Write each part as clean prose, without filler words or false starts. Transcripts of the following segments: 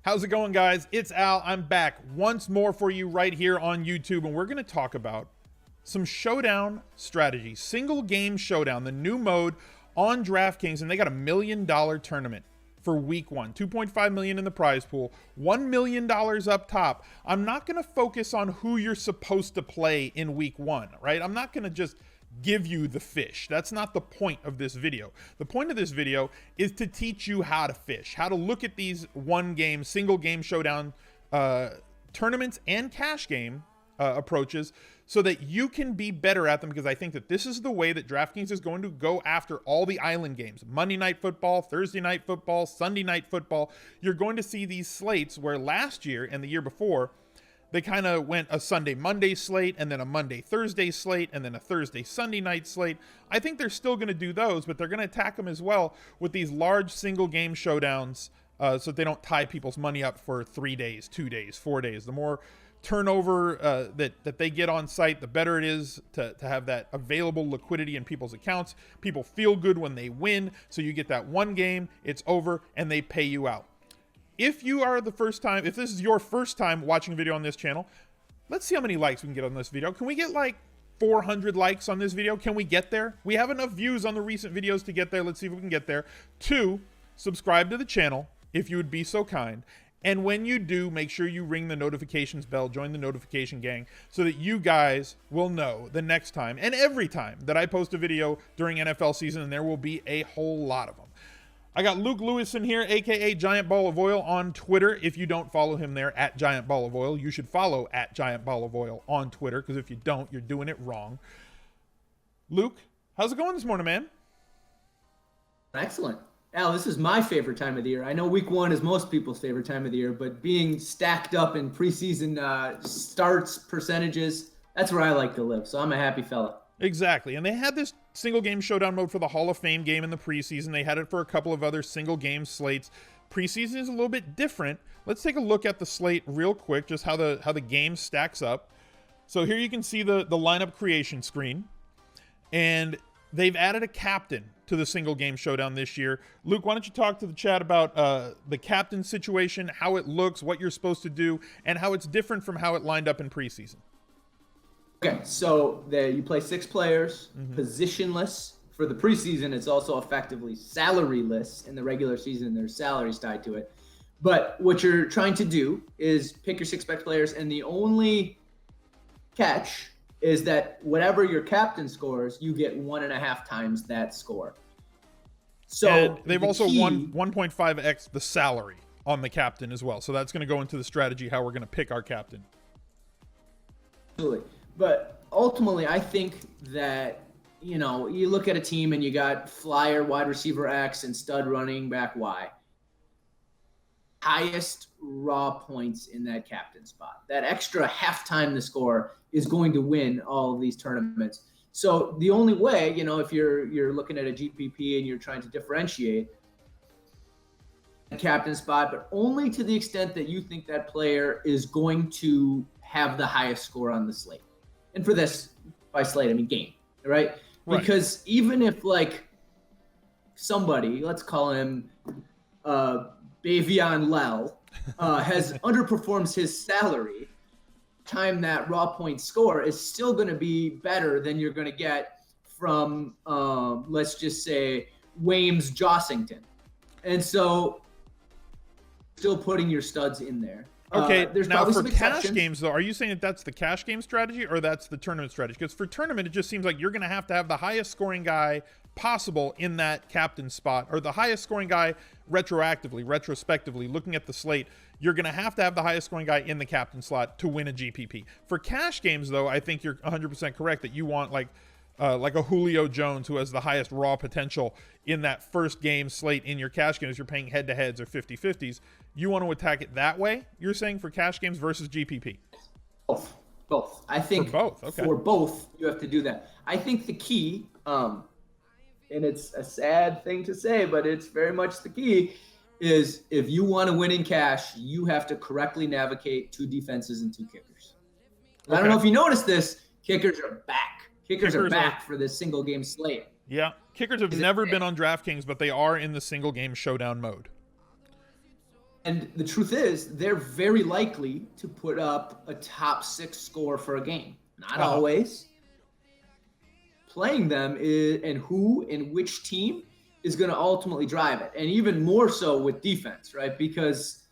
How's it going, guys? It's Al. I'm back once more for you right here on YouTube, and we're going to talk about some Showdown strategy. Single game Showdown, the new mode on Draftkings, and they got $1 million tournament for week one. 2.5 million in the prize pool, $1 million up top. I'm not going to focus on who you're supposed to play in week one, right? I'm not going to just give you the fish. That's not the point of this video. The point of this video is to teach you how to fish, how to look at these single game Showdown tournaments and cash game approaches so that you can be better at them, because I think that this is the way that DraftKings is going to go after all the island games. Monday Night Football, Thursday Night Football, Sunday Night Football. You're going to see these slates where last year and the year before, they kind of went a Sunday-Monday slate, and then a Monday-Thursday slate, and then a Thursday-Sunday night slate. I think they're still going to do those, but they're going to attack them as well with these large single-game showdowns so that they don't tie people's money up for 3 days, 2 days, 4 days. The more turnover that they get on site, the better it is to have that available liquidity in people's accounts. People feel good when they win, so you get that one game, it's over, and they pay you out. If this is your first time watching a video on this channel, let's see how many likes we can get on this video. Can we get like 400 likes on this video? Can we get there? We have enough views on the recent videos to get there. Let's see if we can get there. 2, subscribe to the channel if you would be so kind. And when you do, make sure you ring the notifications bell, join the notification gang, so that you guys will know the next time and every time that I post a video during NFL season, and there will be a whole lot of them. I got Luke Lewis in here, aka Giant Ball of Oil on Twitter. If you don't follow him there at Giant Ball of Oil, you should follow at Giant Ball of Oil on Twitter, because if you don't, you're doing it wrong. Luke, how's it going this morning, man? Excellent. Al, this is my favorite time of the year. I know week one is most people's favorite time of the year, but being stacked up in preseason starts, percentages, that's where I like to live. So I'm a happy fella. Exactly. And they had this single game Showdown mode for the Hall of Fame game in the preseason. They had it for a couple of other single game slates. Preseason is a little bit different. Let's take a look at the slate real quick, just how the game stacks up. So here you can see the lineup creation screen, and they've added a captain to the single game Showdown this year. Luke, why don't you talk to the chat about the captain situation, how it looks, what you're supposed to do, and how it's different from how it lined up in preseason. Okay, so you play 6 players, positionless. For the preseason, it's also effectively salary-less. In the regular season, there's salaries tied to it. But what you're trying to do is pick your 6 best players, and the only catch is that whatever your captain scores, you get 1.5 times that score. So and they've also won 1.5x the salary on the captain as well. So that's going to go into the strategy, how we're going to pick our captain. Absolutely. But ultimately, I think that, you look at a team and you got flyer wide receiver X and stud running back Y. Highest raw points in that captain spot. That extra halftime the score is going to win all of these tournaments. So the only way, if you're looking at a GPP and you're trying to differentiate a captain spot, but only to the extent that you think that player is going to have the highest score on the slate. And for this, by slate, I mean game, right? Because even if somebody, let's call him Bavion Lell, has underperforms his salary, time that raw point score is still going to be better than you're going to get from, let's just say, Wames Jossington. And so still putting your studs in there. Okay, now for cash games, though, are you saying that that's the cash game strategy or that's the tournament strategy? Because for tournament, it just seems like you're going to have the highest scoring guy possible in that captain spot, or the highest scoring guy retrospectively, looking at the slate. You're going to have the highest scoring guy in the captain slot to win a GPP. For cash games, though, I think you're 100% correct that you want like a Julio Jones who has the highest raw potential in that first game slate in your cash games. You're paying head-to-heads or 50-50s. You want to attack it that way, you're saying, for cash games versus GPP? Both. I think for both, okay. For both, you have to do that. I think the key, and it's a sad thing to say, but it's very much the key, is if you want to win in cash, you have to correctly navigate 2 defenses and 2 kickers. Okay. I don't know if you noticed this, kickers are back. Kickers are back for this single game slate. Yeah, kickers have never been on DraftKings, but they are in the single game Showdown mode. And the truth is, they're very likely to put up a top 6 score for a game. Not always. Playing them and who and which team is going to ultimately drive it. And even more so with defense, right? Because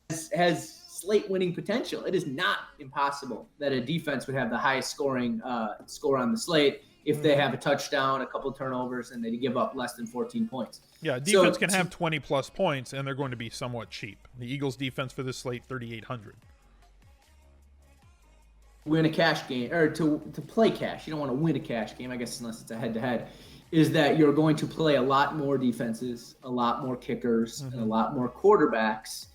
it has slate winning potential. It is not impossible that a defense would have the highest scoring score on the slate if they have a touchdown, a couple of turnovers, and they give up less than 14 points. Yeah, defense can have 20-plus points, and they're going to be somewhat cheap. The Eagles' defense for this slate, 3,800. Win a cash game, or to play cash, you don't want to win a cash game, I guess, unless it's a head-to-head, is that you're going to play a lot more defenses, a lot more kickers, and a lot more quarterbacks,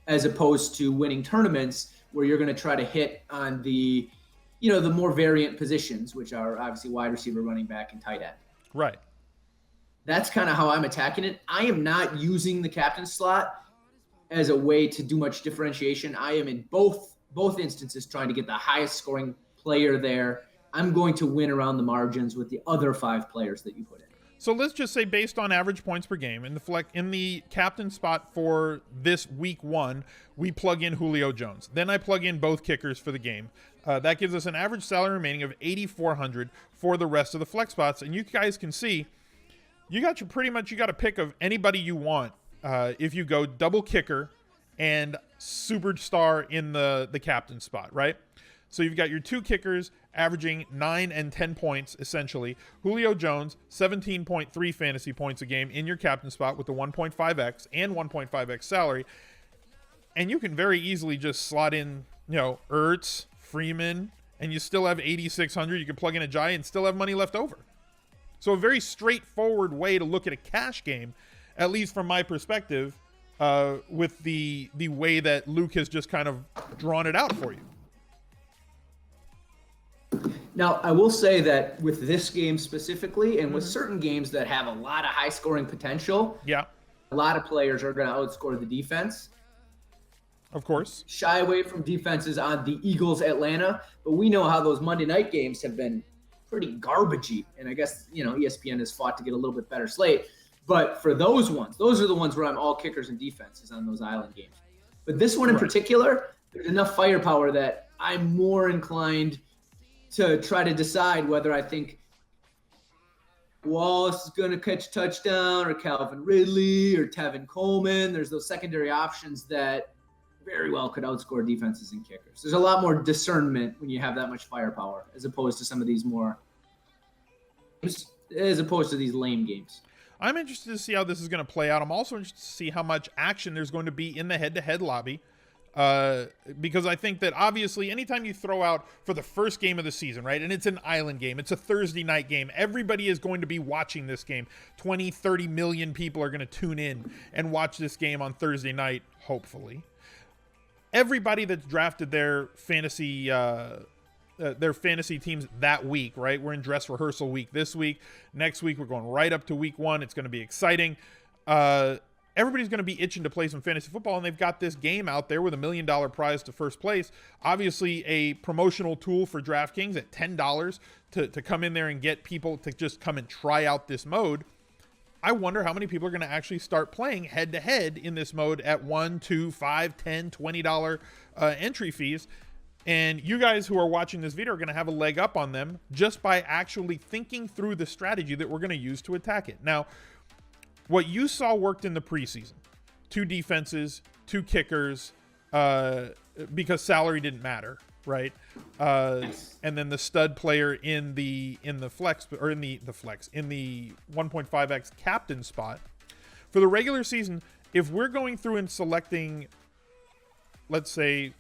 as opposed to winning tournaments where you're going to try to hit on the more variant positions, which are obviously wide receiver, running back, and tight end. Right. That's kind of how I'm attacking it. I am not using the captain slot as a way to do much differentiation. I am in both instances trying to get the highest scoring player there. I'm going to win around the margins with the other 5 players that you put in. So let's just say, based on average points per game, in the captain spot for this week 1, we plug in Julio Jones. Then I plug in both kickers for the game. That gives us an average salary remaining of $8,400 for the rest of the flex spots. And you guys can see, you got a pick of anybody you want. If you go double kicker and superstar in the captain spot, right? So you've got your 2 kickers averaging 9 and 10 points, essentially. Julio Jones, 17.3 fantasy points a game in your captain spot with the 1.5x and 1.5x salary. And you can very easily just slot in, Ertz, Freeman, and you still have 8,600. You can plug in a Jai and still have money left over. So a very straightforward way to look at a cash game, at least from my perspective, with the way that Luke has just kind of drawn it out for you. Now, I will say that with this game specifically, and with certain games that have a lot of high-scoring potential, a lot of players are going to outscore the defense. Of course. Shy away from defenses on the Eagles-Atlanta, but we know how those Monday night games have been pretty garbagey, and I guess, ESPN has fought to get a little bit better slate. But for those are the ones where I'm all kickers and defenses on those island games. But this one in particular, there's enough firepower that I'm more inclined to try to decide whether I think Wallace is going to catch a touchdown or Calvin Ridley or Tevin Coleman. There's those secondary options that very well could outscore defenses and kickers. There's a lot more discernment when you have that much firepower as opposed to some of these as opposed to these lame games. I'm interested to see how this is going to play out. I'm also interested to see how much action there's going to be in the head-to-head lobby. Because I think that obviously anytime you throw out for the first game of the season, right, and it's an island game, it's a Thursday night game, everybody is going to be watching this game. 20, 30 million people are going to tune in and watch this game on Thursday night, hopefully. Everybody that's drafted their fantasy teams that week, right? We're in dress rehearsal week this week. Next week, we're going right up to week 1. It's going to be exciting. Everybody's going to be itching to play some fantasy football, and they've got this game out there with $1 million prize to first place. Obviously, a promotional tool for Draftkings at $10 to come in there and get people to just come and try out this mode. I wonder how many people are going to actually start playing head-to-head in this mode at $1, $2, $5, $10, $20 entry fees. And you guys who are watching this video are going to have a leg up on them just by actually thinking through the strategy that we're going to use to attack it. Now, what you saw worked in the preseason: 2 defenses, 2 kickers, because salary didn't matter, right? And then the stud player in the flex, or in the 1.5x captain spot. For the regular season, if we're going through and selecting, let's say,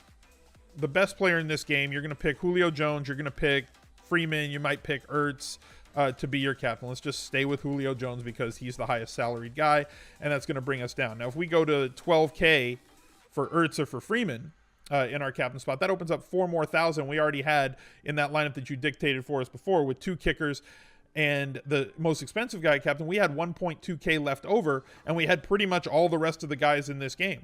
the best player in this game, you're going to pick Julio Jones, you're going to pick Freeman, you might pick Ertz to be your captain. Let's just stay with Julio Jones because he's the highest salaried guy, and that's going to bring us down. Now, if we go to 12K for Ertz or for Freeman in our captain spot, that opens up 4 more thousand we already had in that lineup that you dictated for us before with 2 kickers and the most expensive guy captain. We had 1.2K left over, and we had pretty much all the rest of the guys in this game.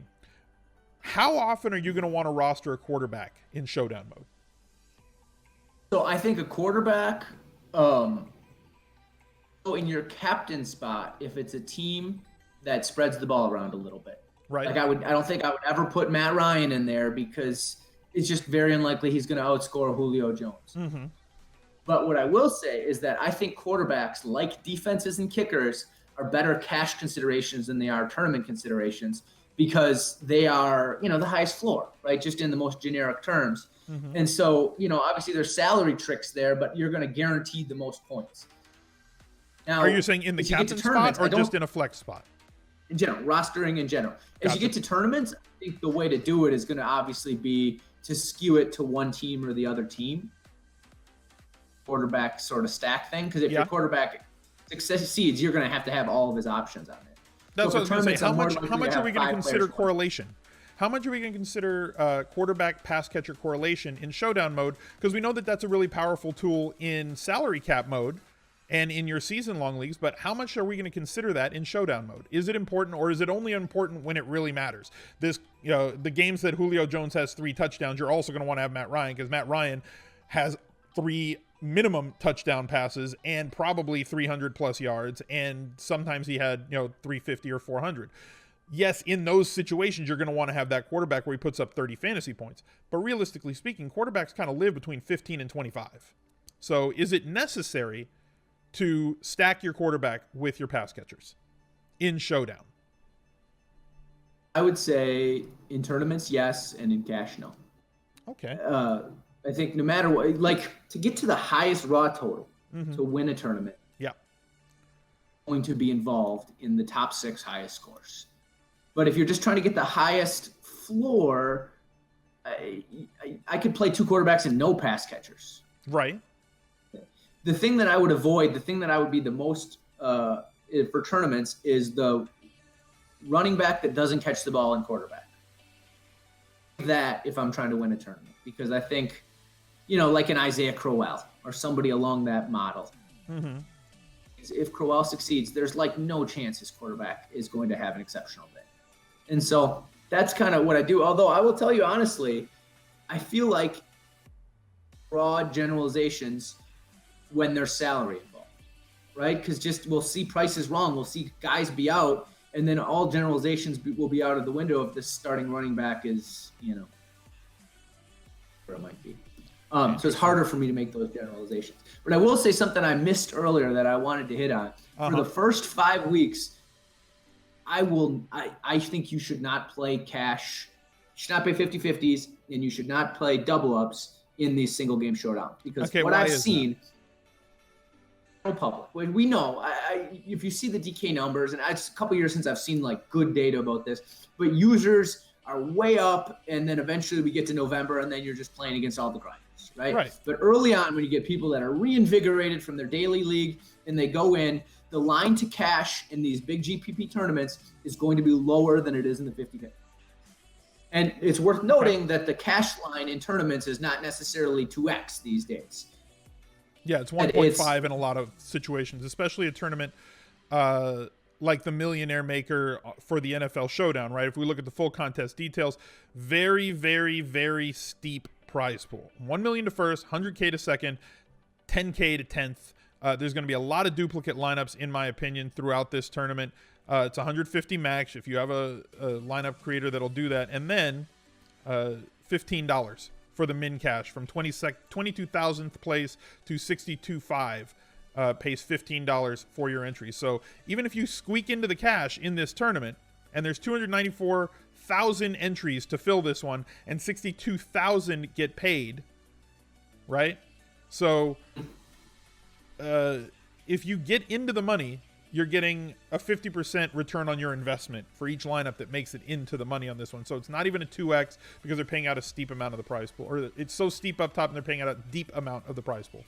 How often are you going to want to roster a quarterback in Showdown mode? So I think a quarterback, in your captain spot, if it's a team that spreads the ball around a little bit. Right. Like I don't think I would ever put Matt Ryan in there because it's just very unlikely he's going to outscore Julio Jones. Mm-hmm. But what I will say is that I think quarterbacks, like defenses and kickers, are better cash considerations than they are tournament considerations because they are, the highest floor, right? Just in the most generic terms. Mm-hmm. And so, obviously there's salary tricks there, but you're going to guarantee the most points. Now, are you saying in the captain spot or just in a flex spot? In general, rostering in general. As you get to tournaments, I think the way to do it is going to obviously be to skew it to one team or the other team. Quarterback sort of stack thing, because if your quarterback succeeds, you're going to have all of his options on it. That's what I was going to say. How much are we going to consider correlation? How much are we going to consider quarterback pass catcher correlation in showdown mode? Because we know that that's a really powerful tool in salary cap mode and in your season long leagues, but how much are we going to consider that in showdown mode? Is it important, or is it only important when it really matters? The games that Julio Jones has 3 touchdowns, you're also going to want to have Matt Ryan, because Matt Ryan has 3 minimum touchdown passes and probably 300 plus yards, and sometimes he had 350 or 400. Yes, in those situations you're going to want to have that quarterback where he puts up 30 fantasy points, but realistically speaking, quarterbacks kind of live between 15 and 25. So is it necessary to stack your quarterback with your pass catchers in showdown? I would say in tournaments, yes, and in cash, no. Okay. I think no matter what, like to get to the highest raw total to win a tournament, going to be involved in the top 6 highest scores. But if you're just trying to get the highest floor, I could play 2 quarterbacks and no pass catchers. Right. The thing that I would avoid, the thing that I would be the most for tournaments is the running back that doesn't catch the ball and quarterback. That if I'm trying to win a tournament, because I think, like an Isaiah Crowell or somebody along that model. Mm-hmm. If Crowell succeeds, there's like no chance his quarterback is going to have an exceptional day. And so that's kind of what I do. Although I will tell you honestly, I feel like broad generalizations when there's salary involved, right? Because we'll see prices wrong. We'll see guys be out, and then all generalizations will be out of the window if the starting running back is, where it might be. So it's harder for me to make those generalizations. But I will say something I missed earlier that I wanted to hit on. For the first 5 weeks, I think you should not play cash. You should not play 50-50s, and you should not play double-ups in these single-game showdowns. Because what I've seen – public. When we know, if you see the DK numbers, and it's a couple years since I've seen like good data about this, but users are way up, and then eventually we get to November, and then you're just playing against all the grinders, right? But early on, when you get people that are reinvigorated from their daily league and they go in, the line to cash in these big GPP tournaments is going to be lower than it is in the 50-50. And it's worth noting that the cash line in tournaments is not necessarily 2x these days. Yeah, it's 1.5 in a lot of situations, especially a tournament like the Millionaire Maker for the NFL Showdown, right? If we look at the full contest details, very, very, very steep prize pool. 1 million to first, 100K to second, 10K to 10th. There's going to be a lot of duplicate lineups, in my opinion, throughout this tournament. It's 150 max if you have a lineup creator that'll do that. And then $15 for the min cash from 22,000th place to 62.5 pays $15 for your entry. So even if you squeak into the cash in this tournament, and there's 294,000 entries to fill this one, and 62,000 get paid, right? So if you get into the money, you're getting a 50% return on your investment for each lineup that makes it into the money on this one. So it's not even a 2x because they're paying out a steep amount of the prize pool. Or it's so steep up top and they're paying out a deep amount of the prize pool.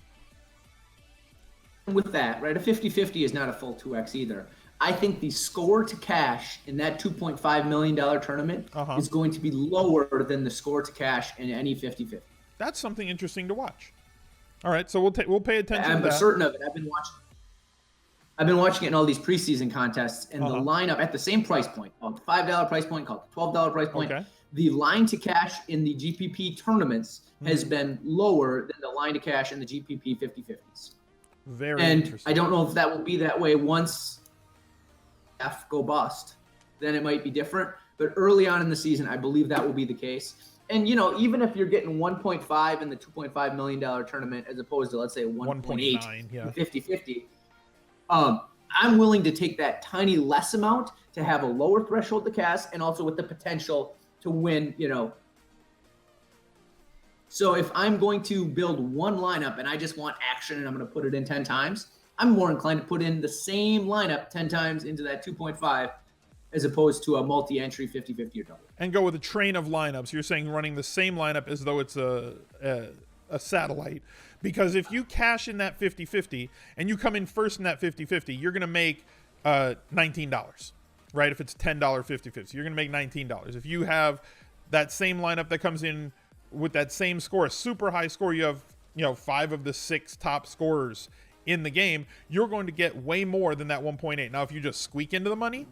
With that, right, a 50-50 is not a full 2x either. I think the score to cash in that $2.5 million tournament is going to be lower than the score to cash in any 50-50. That's something interesting to watch. All right, so we'll pay attention to that. I'm certain of it. I've been watching it in all these preseason contests, and the lineup at the same price point, called $5 price point, called $12 price point. The line to cash in the GPP tournaments has been lower than the line to cash in the GPP 50-50s. Very interesting. I don't know if that will be that way once F go bust. Then it might be different. But early on in the season, I believe that will be the case. And, you know, even if you're getting 1.5 in the $2.5 million tournament as opposed to, let's say, 1.8, yeah. 50-50, I'm willing to take that tiny less amount to have a lower threshold to cast and also with the potential to win, you know. So if I'm going to build one lineup and I just want action and I'm going to put it in 10 times, I'm more inclined to put in the same lineup 10 times into that 2.5 as opposed to a multi-entry 50-50 or double. And go with a train of lineups. You're saying running the same lineup as though it's a satellite. Because if you cash in that 50-50 and you come in first in that 50-50, you're going to make $19, right? If it's $10 50-50, you're going to make $19. If you have that same lineup that comes in with that same score, a super high score, you have, you know, 5 of the 6 top scorers in the game, you're going to get way more than that 1.8. Now, if you just squeak into the money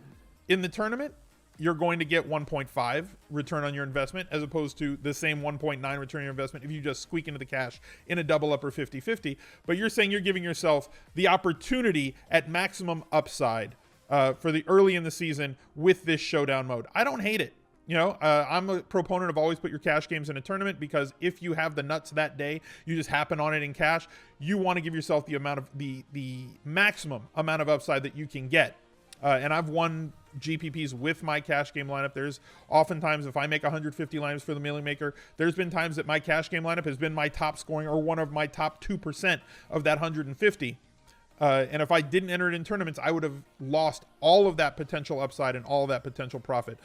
in the tournament, you're going to get 1.5 return on your investment as opposed to the same 1.9 return on your investment if you just squeak into the cash in a double up or 50-50. But you're saying you're giving yourself the opportunity at maximum upside for the early in the season with this showdown mode. I don't hate it. You know, I'm a proponent of always put your cash games in a tournament because if you have the nuts that day, you just happen on it in cash, you want to give yourself the amount of the maximum amount of upside that you can get. And I've won GPPs with my cash game lineup. There's oftentimes, if I make 150 lineups for the Millie Maker, there's been times that my cash game lineup has been my top scoring or one of my top 2% of that 150. And if I didn't enter it in tournaments, I would have lost all of that potential upside and all of that potential profit.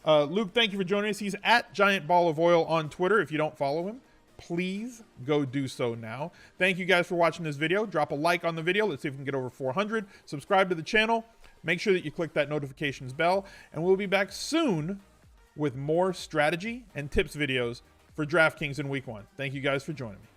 Luke, thank you for joining us. He's at Giant Ball of Oil on Twitter. If you don't follow him, please go do so now. Thank you guys for watching this video. Drop a like on the video. Let's see if we can get over 400. Subscribe to the channel. Make sure that you click that notifications bell. And we'll be back soon with more strategy and tips videos for DraftKings in week 1. Thank you guys for joining me.